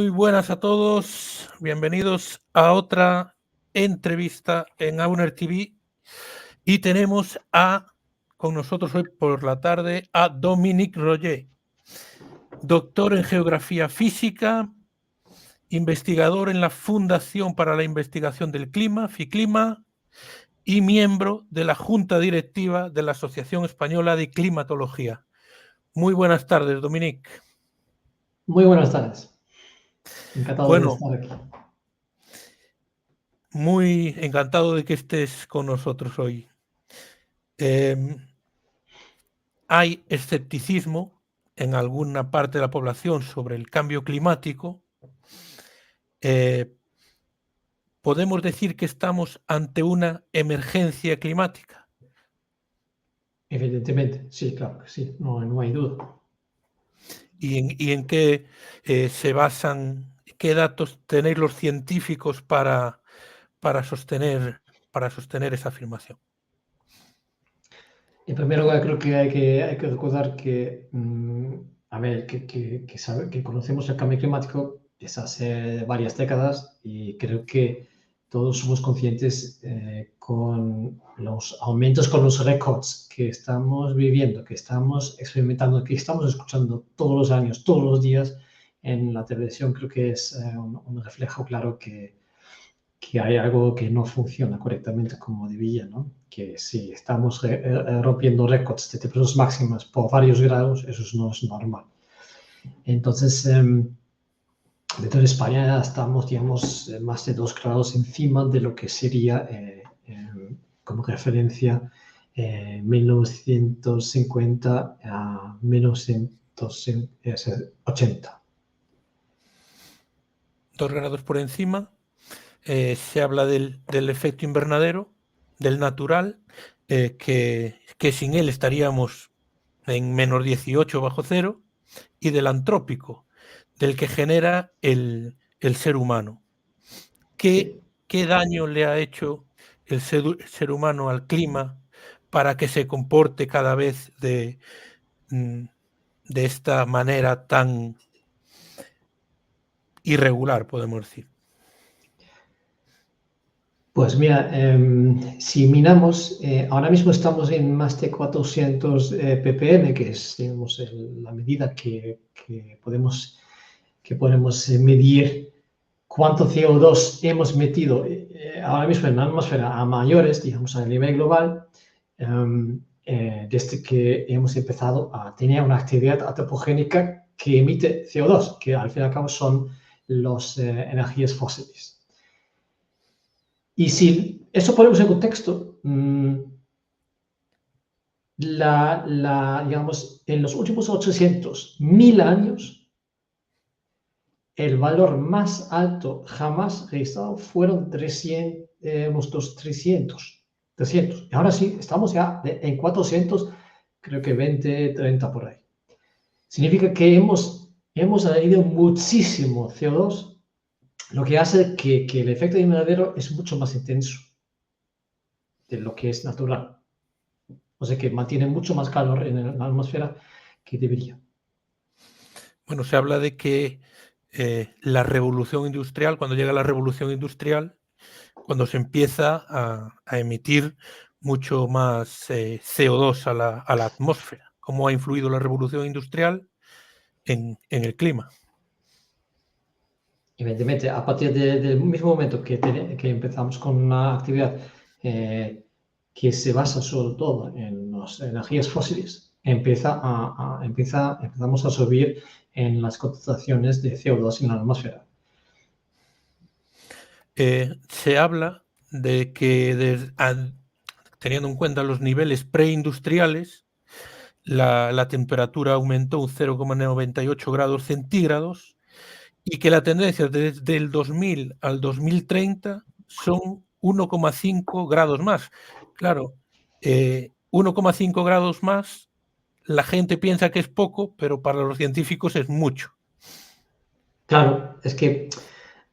Muy buenas a todos, bienvenidos a otra entrevista en Auner TV y tenemos con nosotros hoy por la tarde a Dominique Roger, doctor en Geografía Física, investigador en la Fundación para la Investigación del Clima, FICLIMA, y miembro de la Junta Directiva de la Asociación Española de Climatología. Muy buenas tardes, Dominique. Muy buenas tardes. Encantado de estar aquí. Muy encantado de que estés con nosotros hoy. Hay escepticismo en alguna parte de la población sobre el cambio climático. ¿Podemos decir que estamos ante una emergencia climática? Evidentemente, sí, claro que sí, no hay duda. ¿Y en qué se basan, qué datos tenéis los científicos para sostener esa afirmación? En primer lugar, creo que hay que recordar que, que conocemos el cambio climático desde hace varias décadas y creo que todos somos conscientes con los aumentos, con los récords que estamos viviendo, que estamos experimentando, que estamos escuchando todos los años, todos los días en la televisión. Creo que es un reflejo claro que hay algo que no funciona correctamente como debía, ¿no? Que si estamos rompiendo récords de temperaturas máximas por varios grados, eso no es normal. Entonces, dentro de España estamos, digamos, más de 2 grados encima de lo que sería como referencia 1950 a 1980. 2 grados por encima. Se habla del efecto invernadero, del natural, que sin él estaríamos en menos 18 bajo cero, y del antrópico, del que genera el ser humano. ¿Qué daño le ha hecho el ser humano al clima para que se comporte cada vez de esta manera tan irregular, podemos decir? Pues mira, si miramos, ahora mismo estamos en más de 400 ppm, que es, digamos, la medida que podemos medir cuánto CO2 hemos metido ahora mismo en la atmósfera a mayores, digamos, a nivel global, desde que hemos empezado a tener una actividad antropogénica que emite CO2, que al fin y al cabo son las energías fósiles. Y si eso ponemos en contexto, digamos, en los últimos 800.000 años, el valor más alto jamás registrado fueron 300. Y ahora sí, estamos ya en 400, creo que 20, 30 por ahí. Significa que hemos añadido muchísimo CO2, lo que hace que el efecto invernadero es mucho más intenso de lo que es natural. O sea que mantiene mucho más calor en la atmósfera que debería. Bueno, se habla de que la revolución industrial, cuando llega la revolución industrial, cuando se empieza a emitir mucho más CO2 a la atmósfera. ¿Cómo ha influido la revolución industrial en el clima? Evidentemente, a partir del mismo momento que empezamos con una actividad que se basa sobre todo en las energías fósiles, empezamos a subir en las concentraciones de CO2 en la atmósfera. Se habla de que teniendo en cuenta los niveles preindustriales, la temperatura aumentó un 0,98 grados centígrados y que la tendencia desde el 2000 al 2030 son 1,5 grados más. Claro, 1,5 grados más, la gente piensa que es poco, pero para los científicos es mucho. Claro, es que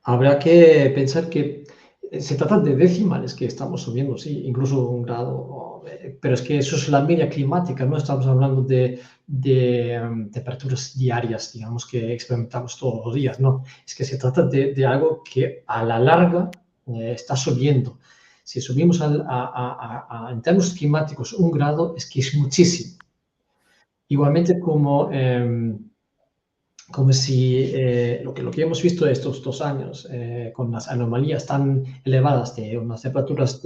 habrá que pensar que se trata de decimales que estamos subiendo, sí, incluso 1 grado, pero es que eso es la media climática, no estamos hablando de temperaturas diarias, digamos, que experimentamos todos los días, no, es que se trata de algo que a la larga está subiendo. Si subimos en términos climáticos 1 grado, es que es muchísimo. Igualmente como si lo que hemos visto estos 2 años, con las anomalías tan elevadas de unas temperaturas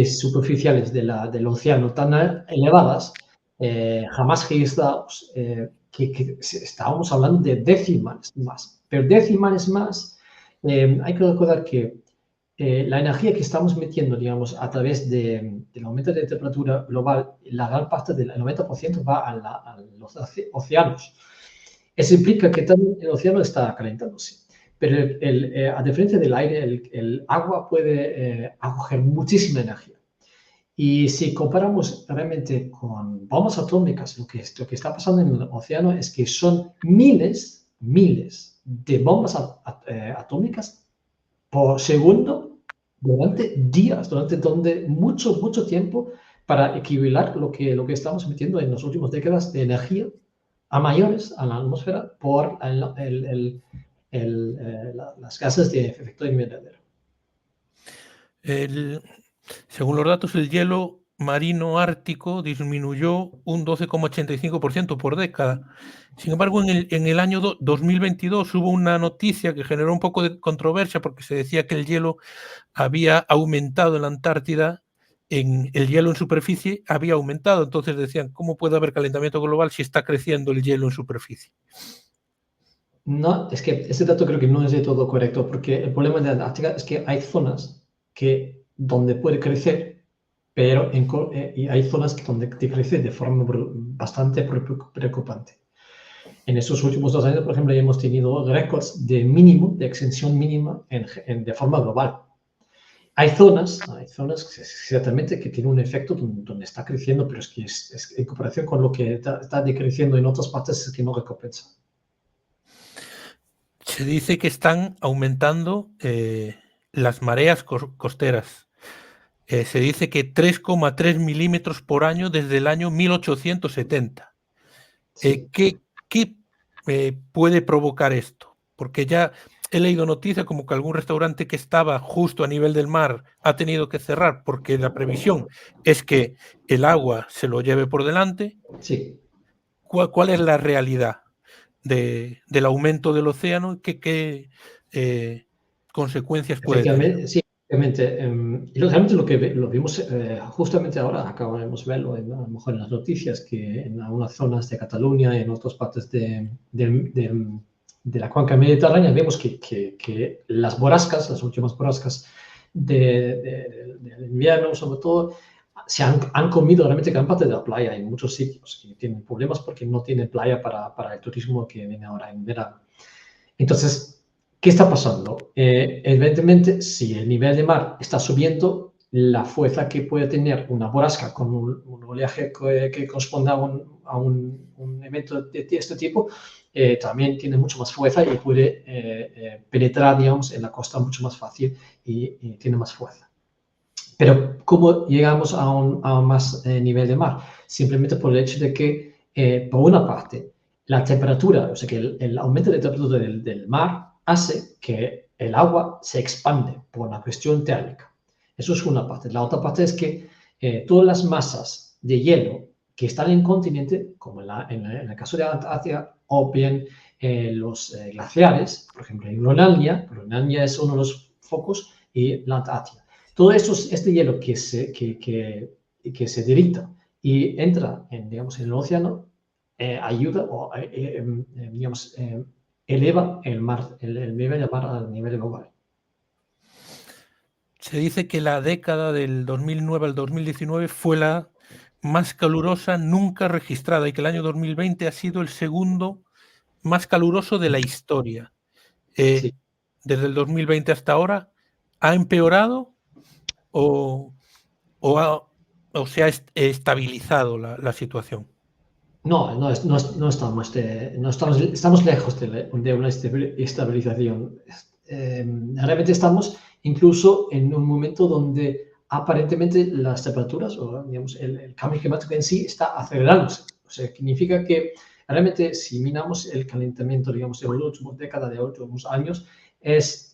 superficiales del océano tan elevadas, jamás registrados, que estábamos hablando de decimales más. Pero decimales más, hay que recordar que la energía que estamos metiendo, digamos, a través del aumento de temperatura global, la gran parte del 90% va a los océanos. Eso implica que también el océano está calentándose. Pero a diferencia del aire, el agua puede acoger muchísima energía. Y si comparamos realmente con bombas atómicas, lo que está pasando en el océano es que son miles de bombas atómicas por segundo durante días, durante mucho tiempo, para equivaler lo que estamos metiendo en las últimas décadas de energía a mayores a la atmósfera por las gases de efecto invernadero. Según los datos, el hielo marino ártico disminuyó un 12,85% por década. Sin embargo, en el año 2022 hubo una noticia que generó un poco de controversia porque se decía que el hielo había aumentado en la Antártida, el hielo en superficie había aumentado. Entonces decían, ¿cómo puede haber calentamiento global si está creciendo el hielo en superficie? No, es que ese dato creo que no es de todo correcto, porque el problema de la Antártida es que hay zonas donde puede crecer, pero y hay zonas donde crece de forma bastante preocupante. En estos últimos 2 años, por ejemplo, ya hemos tenido récords de extensión mínima de forma global. Hay zonas ciertamente que tienen un efecto donde está creciendo, pero es que en comparación con lo que está decreciendo en otras partes, es que no recompensa. Se dice que están aumentando las mareas costeras. Se dice que 3,3 milímetros por año desde el año 1870. Sí. ¿Qué puede provocar esto? Porque ya he leído noticias como que algún restaurante que estaba justo a nivel del mar ha tenido que cerrar porque la previsión es que el agua se lo lleve por delante. Sí. ¿Cuál es la realidad del aumento del océano? ¿Qué consecuencias puede tener? Sí, efectivamente. Y realmente lo vimos justamente ahora, acabamos de verlo a lo mejor en las noticias, que en algunas zonas de Cataluña y en otras partes de la cuenca mediterránea vemos que las últimas borrascas del invierno, sobre todo, se han comido realmente gran parte de la playa en muchos sitios que tienen problemas porque no tienen playa para el turismo que viene ahora en verano. Entonces, ¿qué está pasando? Evidentemente, si el nivel de mar está subiendo, la fuerza que puede tener una borrasca con un oleaje que corresponda a un evento de este tipo, también tiene mucho más fuerza y puede penetrar, digamos, en la costa mucho más fácil y tiene más fuerza. Pero ¿cómo llegamos a un más nivel de mar? Simplemente por el hecho de que, por una parte, la temperatura, o sea que el aumento de temperatura del mar hace que el agua se expande por una cuestión térmica. Eso es una parte. La otra parte es que todas las masas de hielo que están en el continente, como en el caso de Antártida, o bien los glaciares, por ejemplo en Groenlandia es uno de los focos, y la Antártida. Todo este hielo que se derrita y entra digamos, en el océano, ayuda o, digamos, eleva el nivel del mar al nivel global. Se dice que la década del 2009 al 2019 fue la más calurosa nunca registrada y que el año 2020 ha sido el segundo más caluroso de la historia. Sí. Desde el 2020 hasta ahora, ¿ha empeorado o se ha estabilizado la situación? No estamos lejos de una estabilización. Realmente estamos incluso en un momento donde aparentemente las temperaturas o digamos, el cambio climático en sí está acelerándose. O sea, significa que realmente si miramos el calentamiento, digamos, de las últimas décadas, de los últimos años,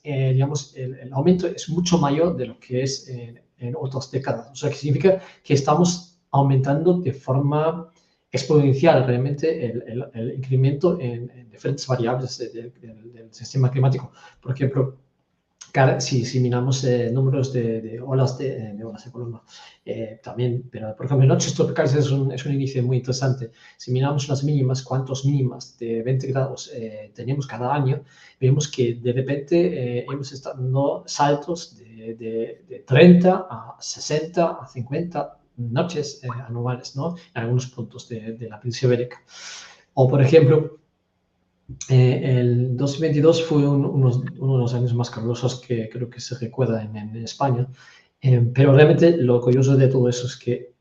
digamos, el aumento es mucho mayor de lo que es en otras décadas. O sea, que significa que estamos aumentando de forma exponencial realmente el incremento en diferentes variables del sistema climático. Por ejemplo, si miramos números de olas de calor, también, pero por ejemplo, noches tropicales es un inicio muy interesante. Si miramos las mínimas, cuántos mínimas de 20 grados tenemos cada año, vemos que de repente hemos estado dando saltos de 30 a 60 a 50 noches anuales, ¿no? En algunos puntos de la península ibérica. O, por ejemplo, el 2022 fue uno de los años más calurosos que creo que se recuerda en España, pero realmente lo curioso de todo eso es que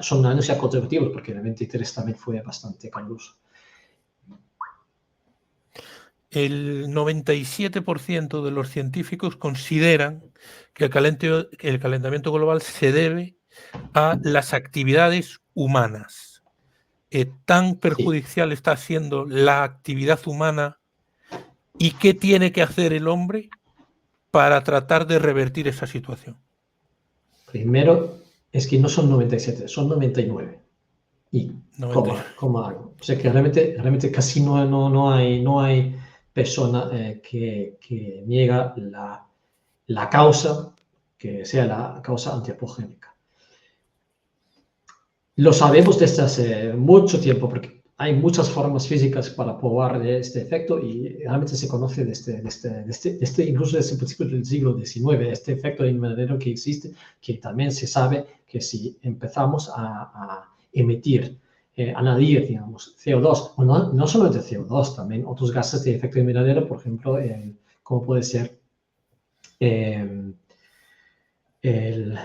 son años ya consecutivos, porque el 23 también fue bastante caluroso. El 97% de los científicos consideran que el calentamiento global se debe a las actividades humanas. ¿Tan perjudicial está siendo la actividad humana y qué tiene que hacer el hombre para tratar de revertir esa situación? Primero, es que no son 97, son 99. Y coma algo. O sea que realmente casi no hay persona que niega la causa, que sea la causa antropogénica. Lo sabemos desde hace mucho tiempo porque hay muchas formas físicas para probar este efecto y realmente se conoce incluso desde el principio del siglo XIX, este efecto invernadero que existe, que también se sabe que si empezamos a emitir, añadir, digamos, CO2, o no solamente CO2, también otros gases de efecto invernadero, por ejemplo, como puede ser el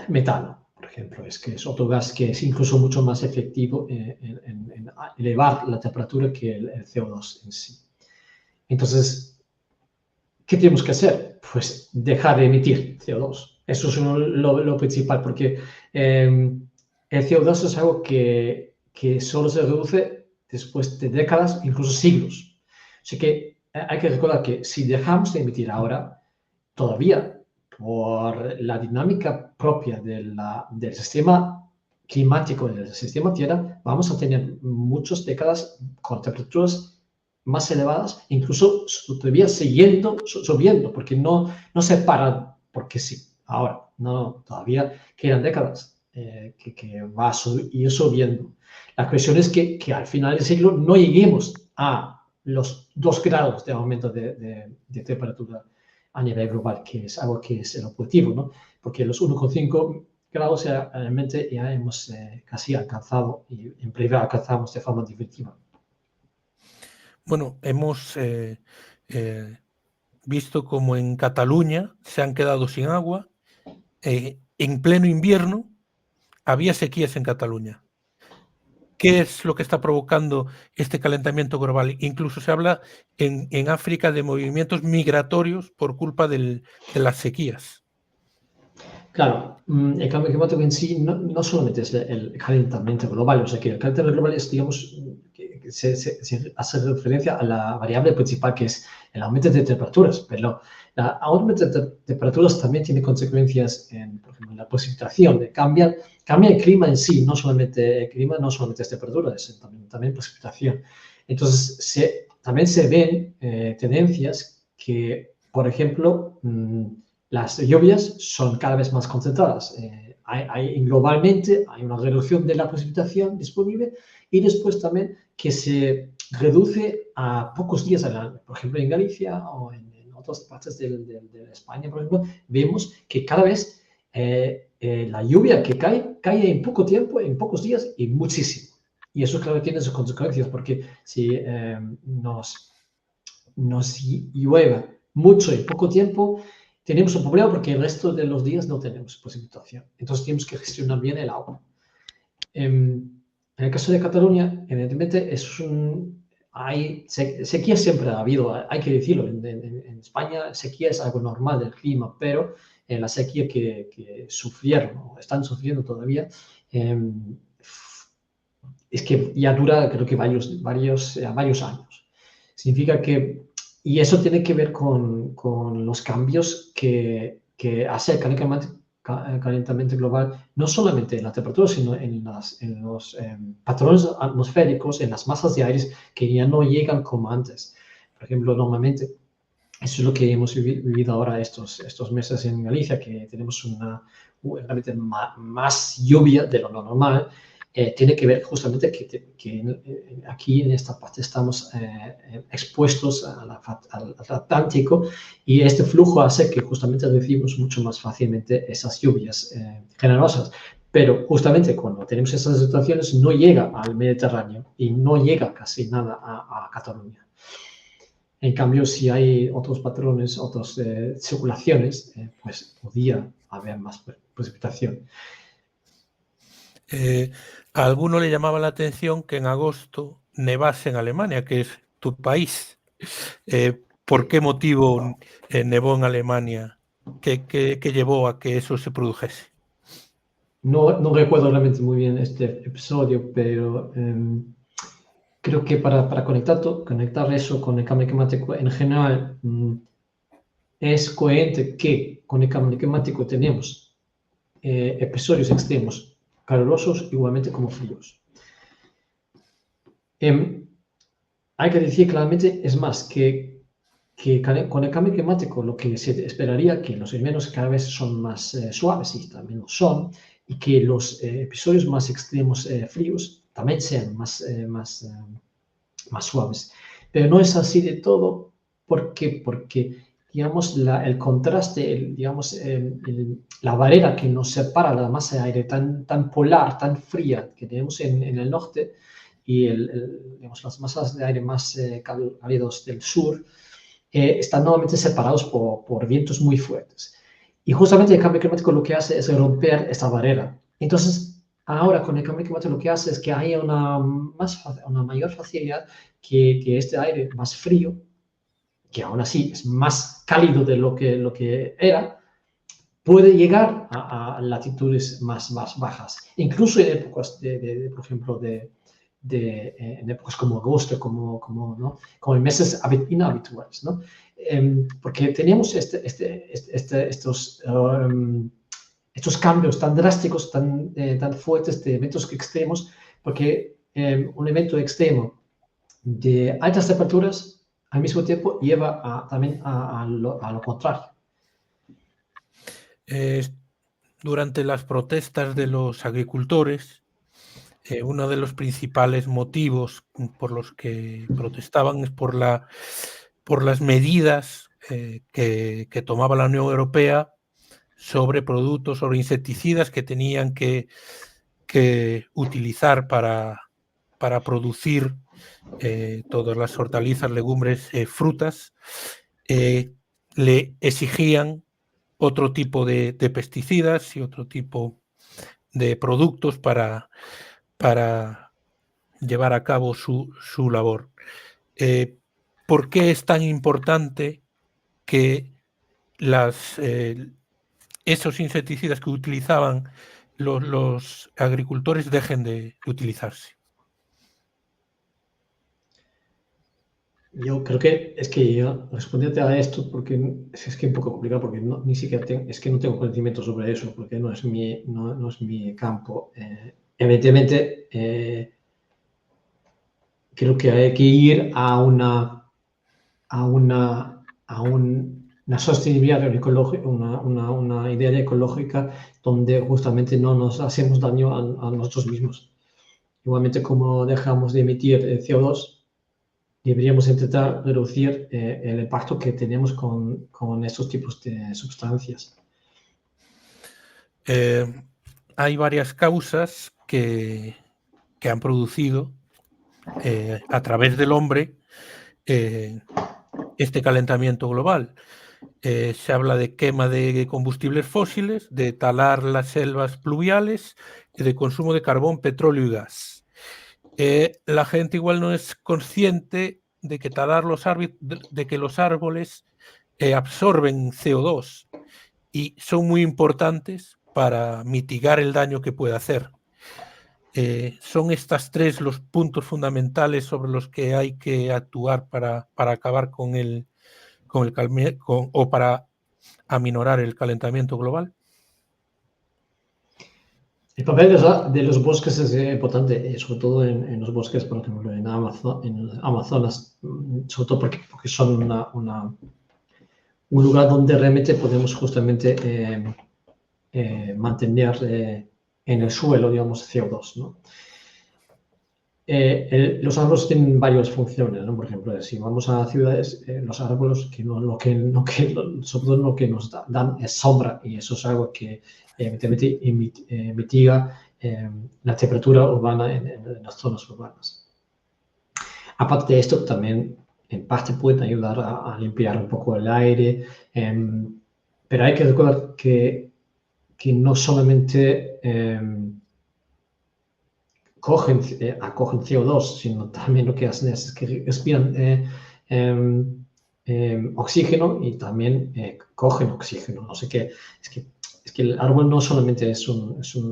metano. Por ejemplo, es otro gas que es incluso mucho más efectivo en elevar la temperatura que el CO2 en sí. Entonces, ¿qué tenemos que hacer? Pues dejar de emitir CO2. Eso es lo principal, porque el CO2 es algo que solo se reduce después de décadas, incluso siglos. Así que hay que recordar que si dejamos de emitir ahora, todavía por la dinámica propia del sistema climático, del sistema Tierra, vamos a tener muchas décadas con temperaturas más elevadas, incluso todavía siguiendo subiendo, porque no se para porque sí. Ahora, no, todavía quedan décadas que va a ir subiendo. La cuestión es que al final del siglo no lleguemos a los 2 grados de aumento de temperatura a nivel global, que es algo que es el objetivo, ¿no? Porque los 1,5 grados realmente ya hemos casi alcanzado y en breve alcanzamos de forma definitiva. Bueno, hemos visto como en Cataluña se han quedado sin agua. En pleno invierno había sequías en Cataluña. ¿Qué es lo que está provocando este calentamiento global? Incluso se habla en África de movimientos migratorios por culpa de las sequías. Claro, el cambio climático en sí no solamente es el calentamiento global, o sea que el calentamiento global es, digamos, que se hace referencia a la variable principal que es el aumento de temperaturas, pero el aumento de temperaturas también tiene consecuencias por ejemplo, en la precipitación, cambia el clima en sí, no solamente el clima, no solamente es temperatura, es también precipitación. Entonces, también se ven tendencias que, por ejemplo, las lluvias son cada vez más concentradas. Globalmente hay una reducción de la precipitación disponible y después también que se reduce a pocos días al año. Por ejemplo, en Galicia o en otras partes de España, por ejemplo, vemos que cada vez la lluvia que cae en poco tiempo, en pocos días y muchísimo. Y eso, claro, tiene sus consecuencias porque si nos llueve mucho en poco tiempo, tenemos un problema porque el resto de los días no tenemos precipitación. Entonces tenemos que gestionar bien el agua. En el caso de Cataluña, evidentemente, sequía siempre ha habido, hay que decirlo. En España sequía es algo normal del clima, pero la sequía que sufrieron o están sufriendo todavía es que ya dura, creo que varios años. Significa que, y eso tiene que ver con los cambios que hace el calentamiento global, no solamente en la temperatura, sino en los patrones atmosféricos, en las masas de aire que ya no llegan como antes. Por ejemplo, normalmente, eso es lo que hemos vivido ahora estos meses en Galicia, que tenemos realmente más lluvia de lo normal. Tiene que ver justamente que aquí en esta parte estamos expuestos al Atlántico, y este flujo hace que justamente recibimos mucho más fácilmente esas lluvias generosas. Pero justamente cuando tenemos esas situaciones no llega al Mediterráneo y no llega casi nada a Cataluña. En cambio, si hay otros patrones, otras circulaciones, pues podría haber más precipitación. A alguno le llamaba la atención que en agosto nevase en Alemania, que es tu país. ¿Por qué motivo nevó en Alemania? ¿Qué llevó a que eso se produjese? No recuerdo realmente muy bien este episodio, pero creo que para conectar eso con el cambio climático en general, es coherente que con el cambio climático tenemos episodios extremos, calurosos igualmente como fríos. Hay que decir claramente, es más, que con el cambio climático lo que se esperaría que los inviernos cada vez son más suaves, y también lo son, y que los episodios más extremos fríos también sean más suaves. Pero no es así de todo. ¿Por qué? Porque, digamos, el contraste, la barrera que nos separa la masa de aire tan polar, tan fría que tenemos en el norte, y las masas de aire más cálidos del sur, están normalmente separados por vientos muy fuertes. Y justamente el cambio climático lo que hace es romper esta barrera. Entonces, ahora con el cambio climático lo que hace es que haya una mayor facilidad que este aire más frío, que aún así es más cálido de lo que era, puede llegar a latitudes más bajas. Incluso en épocas, por ejemplo, en épocas como agosto, como en meses inhabituales, ¿no? Porque tenemos estos cambios tan drásticos, tan fuertes de eventos extremos, porque un evento extremo de altas temperaturas al mismo tiempo lleva también a lo contrario. Durante las protestas de los agricultores, uno de los principales motivos por los que protestaban es por las medidas que tomaba la Unión Europea sobre productos, sobre insecticidas que tenían que utilizar para producir todas las hortalizas, legumbres, frutas. Le exigían otro tipo de pesticidas y otro tipo de productos para llevar a cabo su labor. ¿Por qué es tan importante que esos insecticidas que utilizaban los agricultores dejen de utilizarse? Yo creo que es que yo responderte a esto, porque es que es un poco complicado, porque ni siquiera es que no tengo conocimiento sobre eso, porque no es mi campo. Evidentemente, creo que hay que ir a una sostenibilidad ecológica, una idea ecológica donde justamente no nos hacemos daño a nosotros mismos. Igualmente, como dejamos de emitir CO2, deberíamos intentar reducir el impacto que tenemos con estos tipos de sustancias. Hay varias causas que han producido a través del hombre este calentamiento global. Se habla de quema de combustibles fósiles, de talar las selvas pluviales y de consumo de carbón, petróleo y gas. la gente igual no es consciente de que los árboles absorben CO2 y son muy importantes para mitigar el daño que puede hacer. Son estas tres los puntos fundamentales sobre los que hay que actuar para acabar o para aminorar el calentamiento global. El papel de los bosques es importante, sobre todo en los bosques, por ejemplo, en Amazonas, sobre todo porque son un lugar donde realmente podemos justamente mantener en el suelo, digamos, CO2, ¿no? Los árboles tienen varias funciones, ¿no? Por ejemplo, si vamos a ciudades, los árboles, sobre todo lo que nos dan es sombra, y eso es algo que evidentemente mitiga la temperatura urbana en las zonas urbanas. Aparte de esto, también en parte pueden ayudar a limpiar un poco el aire, pero hay que recordar que no solamente acogen CO2, sino también lo que hacen es que respiran oxígeno y también cogen oxígeno. No sé qué, es que el árbol no solamente es una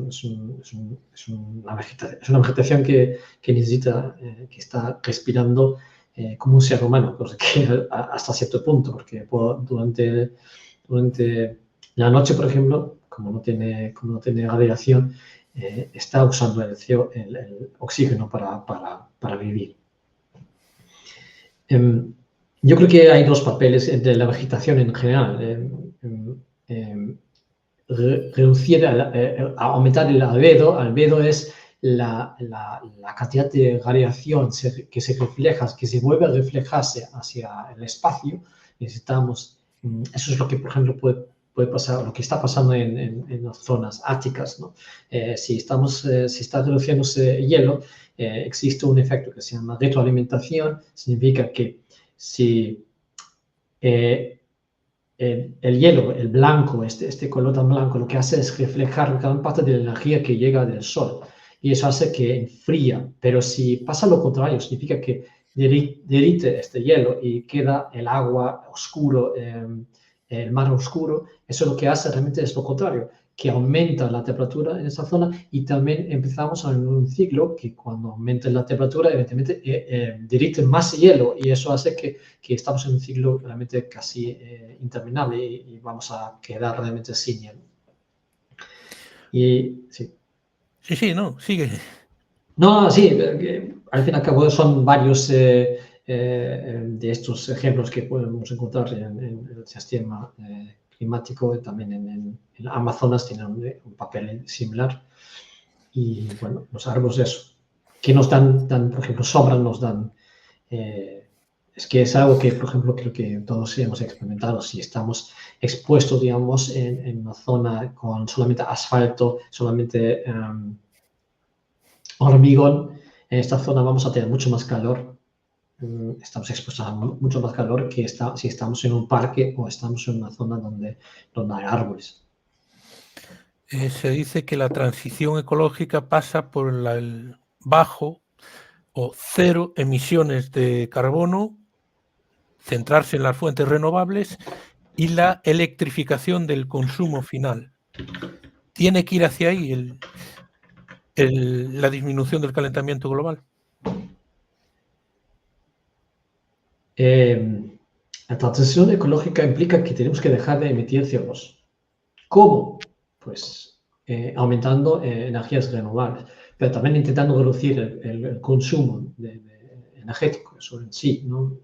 vegetación que necesita, que está respirando como un ser humano, cosa que hasta cierto punto, porque durante la noche, por ejemplo, como no tiene radiación, está usando el oxígeno para vivir. Yo creo que hay dos papeles de la vegetación en general. Reducir, aumentar el albedo. Albedo es la cantidad de radiación que se vuelve a reflejarse hacia el espacio. Necesitamos, eso es lo que, por ejemplo, puede pasar, lo que está pasando en las zonas árticas, ¿no? Si está reduciéndose hielo, existe un efecto que se llama retroalimentación. Significa que si el hielo, el blanco, este color tan blanco, lo que hace es reflejar gran parte de la energía que llega del sol, y eso hace que enfría. Pero si pasa lo contrario, significa que derrite este hielo y queda el agua oscuro, el mar oscuro. Eso lo que hace realmente es lo contrario, que aumenta la temperatura en esa zona, y también empezamos en un ciclo que cuando aumenta la temperatura, evidentemente derrite más hielo, y eso hace que estamos en un ciclo realmente casi interminable, y vamos a quedar realmente sin hielo. Y sí. Sí, no, sigue. No, sí, al fin y al cabo son varios de estos ejemplos que podemos encontrar en el sistema climático. También en Amazonas tienen un papel similar. Y bueno, los árboles, eso, que nos dan por ejemplo, sombra, nos dan. Es que es algo que, por ejemplo, creo que todos hemos experimentado. Si estamos expuestos, digamos, en una zona con solamente asfalto, solamente hormigón, en esta zona vamos a tener mucho más calor. Estamos expuestos a mucho más calor que si estamos en un parque o estamos en una zona donde hay árboles. Se dice que la transición ecológica pasa por el bajo o cero emisiones de carbono, centrarse en las fuentes renovables y la electrificación del consumo final. Tiene que ir hacia ahí la disminución del calentamiento global. La transición ecológica implica que tenemos que dejar de emitir CO2. ¿Cómo? Pues aumentando energías renovables, pero también intentando reducir el consumo energético, eso en sí, ¿no?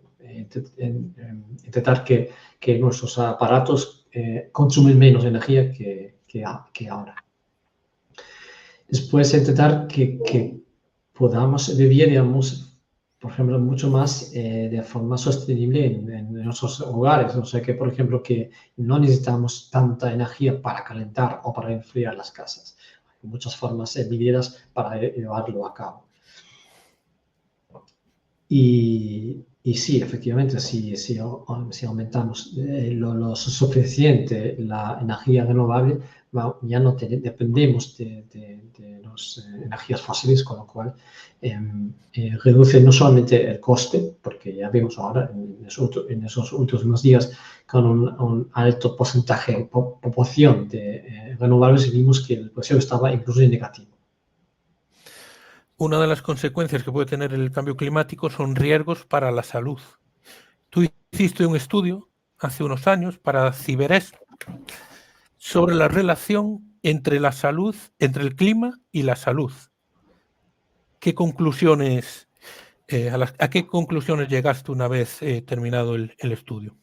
Intentar que nuestros aparatos consumen menos energía que ahora. Después intentar que podamos vivir, digamos, por ejemplo, mucho más de forma sostenible en nuestros hogares. O sea, que, por ejemplo, que no necesitamos tanta energía para calentar o para enfriar las casas. Hay muchas formas vividas para llevarlo a cabo. Y Y sí, efectivamente, si aumentamos lo suficiente la energía renovable, ya no dependemos de las energías fósiles, con lo cual reduce no solamente el coste, porque ya vemos ahora en esos últimos días con un alto porcentaje, proporción de renovables, vimos que el precio estaba incluso en negativo. Una de las consecuencias que puede tener el cambio climático son riesgos para la salud. Tú hiciste un estudio hace unos años para CiberEst sobre la relación entre la salud, entre el clima y la salud. ¿Qué conclusiones, a qué conclusiones llegaste una vez terminado el estudio?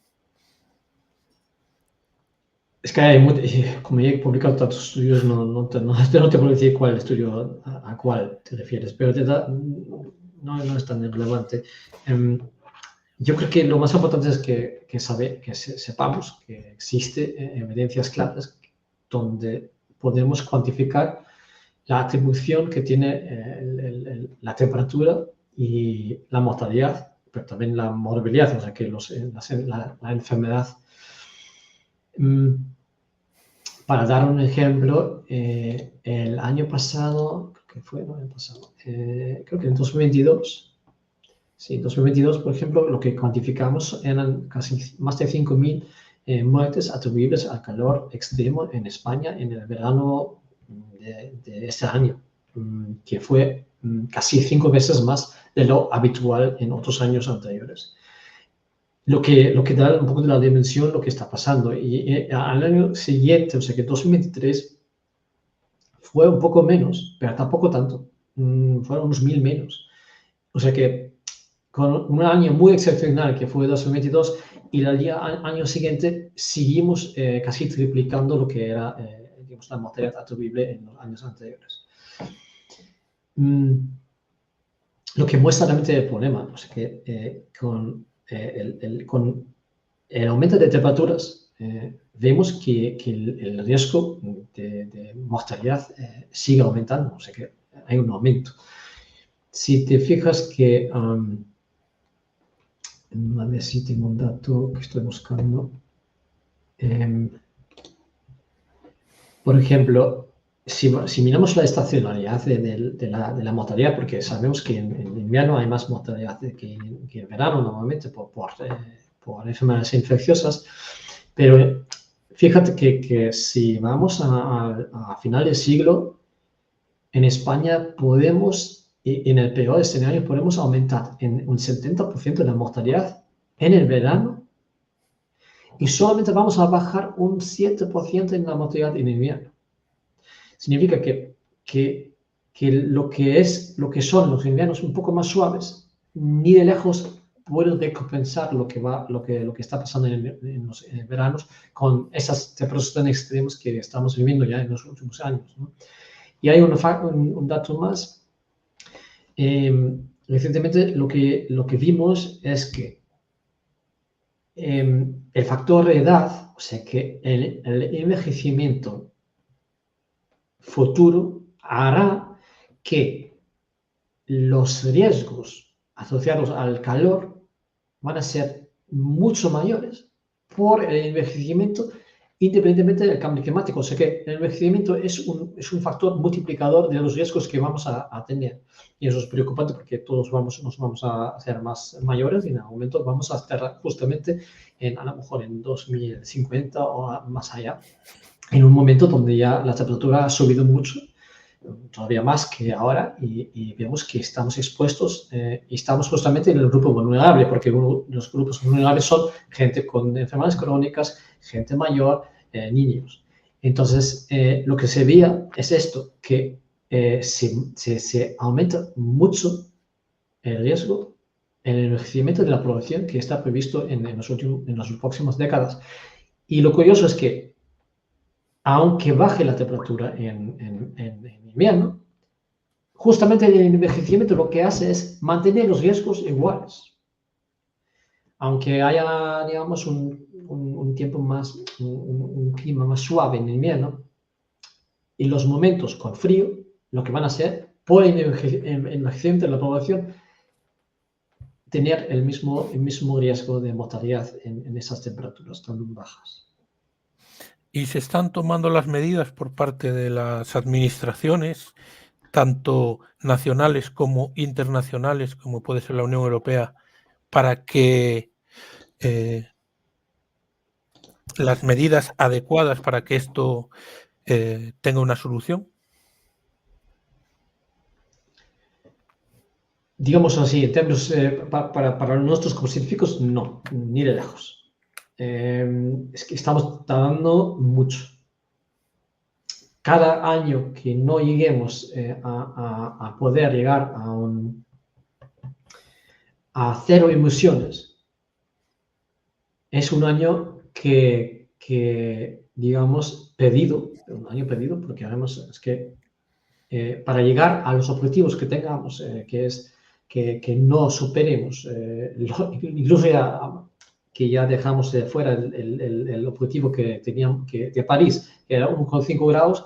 Es que como ya he publicado tantos estudios, no te puedo decir cuál estudio a cuál te refieres, pero no es tan relevante. Yo creo que lo más importante es que sepamos que existe evidencias claras donde podemos cuantificar la atribución que tiene la temperatura y la mortalidad, pero también la morbilidad, o sea que la enfermedad. Para dar un ejemplo, el año pasado, creo que en 2022, sí, 2022, por ejemplo, lo que cuantificamos eran casi más de 5.000 muertes atribuibles al calor extremo en España en el verano de este año, que fue casi 5 veces más de lo habitual en otros años anteriores. Lo que da un poco de la dimensión lo que está pasando. Y al año siguiente, o sea que 2023, fue un poco menos, pero tampoco tanto. Fueron unos 1.000 menos. O sea que con un año muy excepcional que fue 2022 y el año siguiente seguimos casi triplicando lo que era digamos, la mortalidad atribuible en los años anteriores. Lo que muestra realmente el problema, o sea que con el aumento de temperaturas, vemos que el riesgo de mortalidad sigue aumentando, o sea que hay un aumento. Si te fijas que, a ver si tengo un dato que estoy buscando. Por ejemplo, si miramos la estacionalidad de la mortalidad, porque sabemos que en invierno hay más mortalidad que en verano normalmente por enfermedades infecciosas, pero fíjate que si vamos a final del siglo, en España podemos, en el peor escenario, podemos aumentar en un 70% la mortalidad en el verano y solamente vamos a bajar un 7% en la mortalidad en invierno. Significa que lo que son los inviernos un poco más suaves, ni de lejos pueden recompensar lo que está pasando en los veranos con esas temperaturas tan extremas que estamos viviendo ya en los últimos años, ¿no? Y hay un dato más. Recientemente lo que vimos es que el factor de edad, o sea que el envejecimiento futuro hará que los riesgos asociados al calor van a ser mucho mayores por el envejecimiento, independientemente del cambio climático. O sea que el envejecimiento es un factor multiplicador de los riesgos que vamos a tener. Y eso es preocupante porque todos nos vamos a hacer más mayores y en algún momento vamos a estar justamente a lo mejor en 2050 o más allá, en un momento donde ya la temperatura ha subido mucho, todavía más que ahora, y vemos que estamos expuestos y estamos justamente en el grupo vulnerable, porque los grupos vulnerables son gente con enfermedades crónicas, gente mayor, niños. Entonces, lo que se veía es esto, que se aumenta mucho el riesgo en el envejecimiento de la población que está previsto en las próximas décadas. Y lo curioso es que aunque baje la temperatura en invierno, justamente el envejecimiento lo que hace es mantener los riesgos iguales. Aunque haya, digamos, un tiempo más, un clima más suave en invierno, y los momentos con frío, lo que van a hacer por el envejecimiento de la población, tener el mismo riesgo de mortalidad en esas temperaturas tan bajas. ¿Y se están tomando las medidas por parte de las administraciones, tanto nacionales como internacionales, como puede ser la Unión Europea, para que las medidas adecuadas para que esto tenga una solución? Digamos así, en términos para nosotros como científicos, no, ni de lejos. Es que estamos tardando mucho. Cada año que no lleguemos a poder llegar a cero emisiones, es un año que digamos, un año pedido, porque además es que para llegar a los objetivos que tengamos, que es que no superemos, incluso que ya dejamos de fuera el objetivo que teníamos de París, que era 1,5 grados,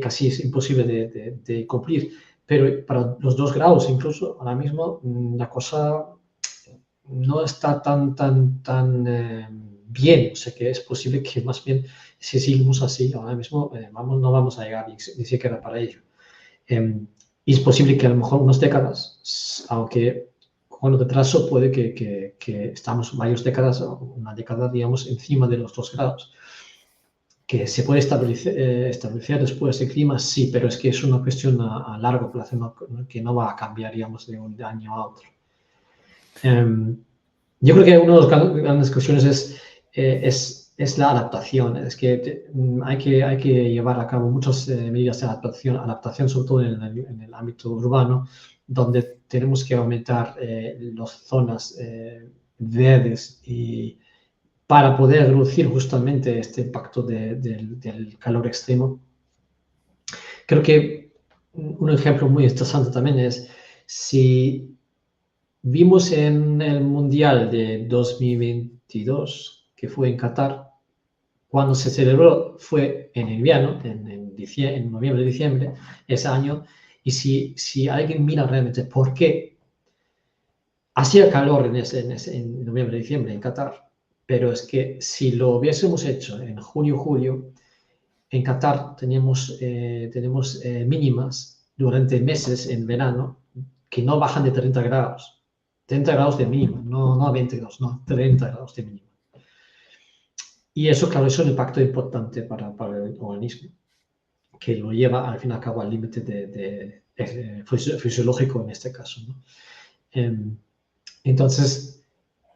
casi es imposible de cumplir. Pero para los 2 grados incluso, ahora mismo la cosa no está tan bien. O sea que es posible que más bien si seguimos así, ahora mismo no vamos a llegar ni siquiera para ello. Y es posible que a lo mejor unas décadas, aunque con el retraso puede que estamos varias décadas, una década, digamos, encima de los 2 grados. Que se puede establecer después el clima, sí, pero es que es una cuestión a largo plazo, que no va a cambiar, digamos, de un año a otro. Yo creo que una de las grandes cuestiones es la adaptación. Es que hay que llevar a cabo muchas medidas de adaptación sobre todo en el ámbito urbano, donde tenemos que aumentar las zonas verdes y para poder reducir justamente este impacto del calor extremo. Creo que un ejemplo muy interesante también es si vimos en el Mundial de 2022, que fue en Qatar, cuando se celebró fue en invierno, en noviembre, diciembre, ese año, y si alguien mira realmente por qué hacía calor en noviembre, diciembre en Qatar, pero es que si lo hubiésemos hecho en junio, julio, en Qatar tenemos mínimas durante meses en verano que no bajan de 30 grados. 30 grados de mínimo, no 20 grados, no, 30 grados de mínimo. Y eso, claro, es un impacto importante para el organismo, que lo lleva al fin y al cabo al límite fisiológico en este caso, ¿no? Entonces,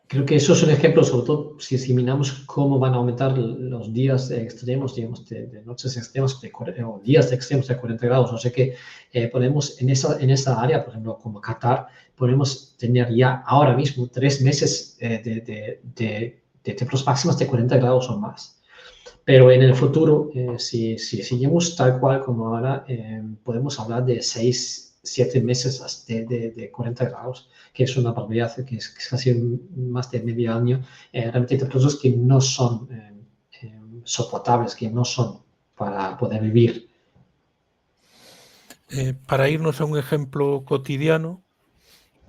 creo que eso es un ejemplo, sobre todo si examinamos cómo van a aumentar los días extremos, digamos, de noches extremas o días de extremos de 40 grados. O sea que podemos en esa área, por ejemplo, como Qatar, podemos tener ya ahora mismo 3 meses de temperaturas máximas de 40 grados o más. Pero en el futuro, si seguimos tal cual como ahora, podemos hablar de 6-7 meses de 40 grados, que es una barbaridad, que es casi más de medio año. Realmente hay temperaturas que no son soportables, que no son para poder vivir. Para irnos a un ejemplo cotidiano,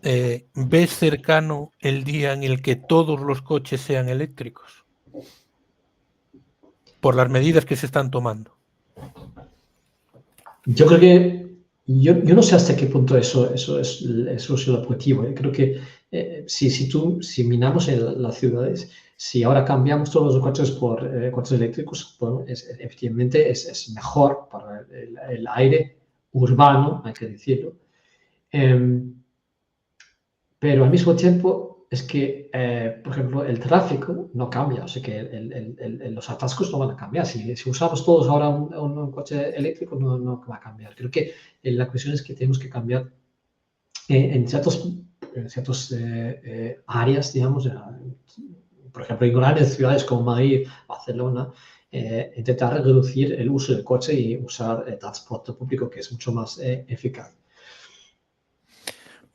¿ves cercano el día en el que todos los coches sean eléctricos? Por las medidas que se están tomando. Yo creo que yo no sé hasta qué punto eso es el objetivo. Creo que si minamos en las ciudades, si ahora cambiamos todos los coches por coches eléctricos, bueno, efectivamente es mejor para el aire urbano, hay que decirlo. Pero al mismo tiempo es que, por ejemplo, el tráfico no cambia, o sea que los atascos no van a cambiar. Si usamos todos ahora un coche eléctrico, no va a cambiar. Creo que la cuestión es que tenemos que cambiar en ciertas áreas, digamos, por ejemplo, en grandes ciudades como Madrid, Barcelona, intentar reducir el uso del coche y usar el transporte público, que es mucho más eficaz.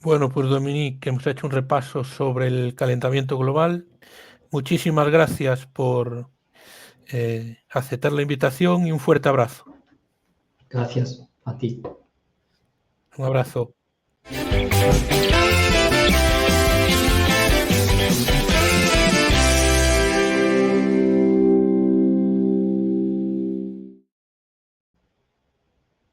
Bueno, pues Dominique, hemos hecho un repaso sobre el calentamiento global. Muchísimas gracias por aceptar la invitación y un fuerte abrazo. Gracias a ti. Un abrazo.